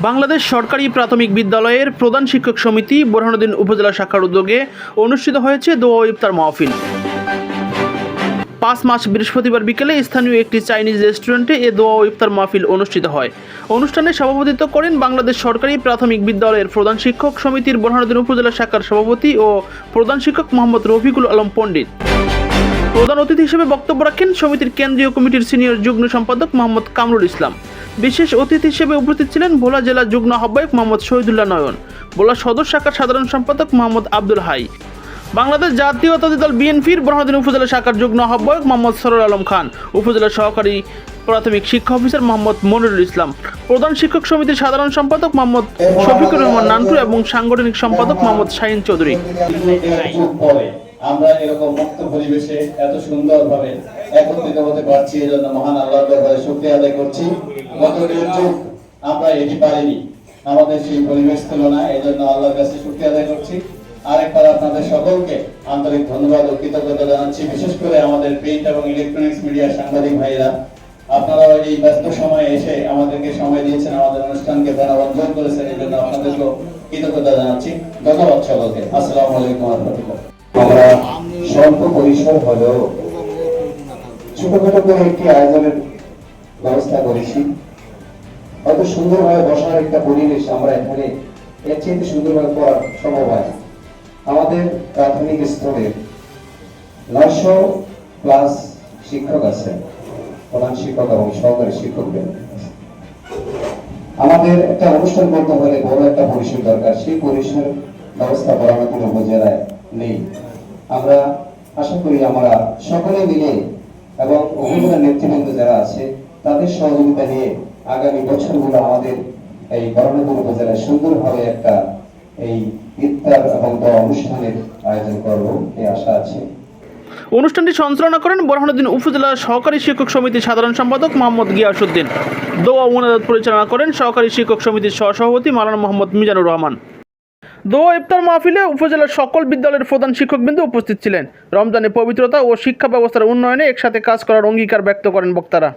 বাংলাদেশ সরকারি প্রাথমিক বিদ্যালয়ের প্রধান শিক্ষক সমিতি বোরহানুদ্দিন উপজেলা শাখার উদ্যোগে অনুষ্ঠিত হয়েছে দোয়া ও ইফতার মাহফিল। 5 মার্চ বৃহস্পতিবার বিকেলে স্থানীয় একটি চাইনিজ রেস্টুরেন্টে এ দোয়া ও ইফতার মাহফিল অনুষ্ঠিত হয়। অনুষ্ঠানে সভাপতিত্ব করেন বাংলাদেশ সরকারি প্রাথমিক বিদ্যালয়ের প্রধান শিক্ষক সমিতির বোরহানুদ্দিন উপজেলা শাখার সভাপতি ও প্রধান শিক্ষক মোহাম্মদ রফিকুল আলম পণ্ডিত। প্রধান অতিথি হিসেবে বক্তব্য রাখেন সমিতির কেন্দ্রীয় কমিটির সিনিয়র যুগ্ম সম্পাদক মোহাম্মদ কামরুল ইসলাম। বিশেষ অতিথি হিসেবে উপস্থিত ছিলেন ভোলা জেলা যুগ্ম আহ্বায়ক মোহাম্মদ শহীদুল্লাহ নয়ন, ভোলা সদর শাখার সাধারণ সম্পাদক মোহাম্মদ আব্দুল হাই, বাংলাদেশ জাতীয়তাবাদী দল বিএনপির বোরহানুদ্দিন উপজেলা শাখার যুগ্ম আহ্বায়ক মোহাম্মদ সরোয়ার আলম খান, উপজেলা সহকারী প্রাথমিক শিক্ষা অফিসার মোহাম্মদ মনিরুল ইসলাম, প্রধান শিক্ষক সমিতির সাধারণ সম্পাদক মোহাম্মদ শফিকুর রহমান নান্টু এবং সাংগঠনিক সম্পাদক মোহাম্মদ শাহিন চৌধুরী। আমরা এরকম মুক্ত পরিবেশে এত সুন্দরভাবে একত্রিত হতে পারছি, এই জন্য মহান আল্লাহর দরবারে শুকরিয়া আদায় করছি। গত যুগ আমরা এটি পারিনি আমাদের সেই পরিবেশ তুলনায়, এই জন্য আল্লাহর কাছে শুকরিয়া আদায় করছি। আরেকবার আপনাদের সকলকে আন্তরিক ধন্যবাদ ও কৃতজ্ঞতা জানাচ্ছি, বিশেষ করে আমাদের প্রিন্ট এবং ইলেকট্রনিক্স মিডিয়ার সাংবাদিক ভাইরা। আপনারা এই ব্যস্ত সময়ে এসে আমাদেরকে সময় দিয়েছেন, আমাদের অনুষ্ঠানকে প্রাণবন্ত করেছেন, এই জন্য আপনাদেরকে কৃতজ্ঞতা জানাচ্ছি। ধন্যবাদ সকলকে। আসসালামু আলাইকুম ওয়া রাহমাতুল্লাহ। আমরা স্বল্প পরিসর হলেও ছোটখাটো করে একটি আয়োজনের ব্যবস্থা করেছি। অত সুন্দরভাবে বসার একটা পরিবেশ আমরা এখানে এর চেয়ে সুন্দরভাবে করা সম্ভব হয়। আমাদের প্রাথমিক স্তরে 900+ শিক্ষক আছেন, প্রধান শিক্ষক এবং সহকারী শিক্ষকদের। আমাদের একটা অনুষ্ঠান করতে হলে বড় একটা পরিসর দরকার, সেই পরিসর ব্যবস্থা বোরহানুদ্দিন উপজেলায় নেই। আমরা আশা করি আমরা সকলে মিলে এবং উপজেলার নেতৃবৃন্দ যারা আছে তাদের সহযোগিতা নিয়ে আগামী বছরগুলো আমাদের এই বোরহানুদ্দিন উপজেলায় সুন্দরভাবে একটা এই ইফতার এবং দোয়া অনুষ্ঠানের আয়োজন করব, এই আশা আছে। অনুষ্ঠানটি সঞ্চালনা করেন বোরহানুদ্দিন উপজেলা সহকারী শিক্ষক সমিতির সাধারণ সম্পাদক মোহাম্মদ গিয়াসউদ্দিন। দোয়া মোনাজাত পরিচালনা করেন সহকারী শিক্ষক সমিতির সহসভাপতি মাওলানা মোহাম্মদ মিজানুর রহমান। দোয়া ইফতার মাহফিলে উপজেলার সকল বিদ্যালয়ের প্রধান শিক্ষকবৃন্দ উপস্থিত ছিলেন। রমজানের পবিত্রতা ও শিক্ষা ব্যবস্থার উন্নয়নে একসাথে কাজ করার অঙ্গীকার ব্যক্ত করেন বক্তারা।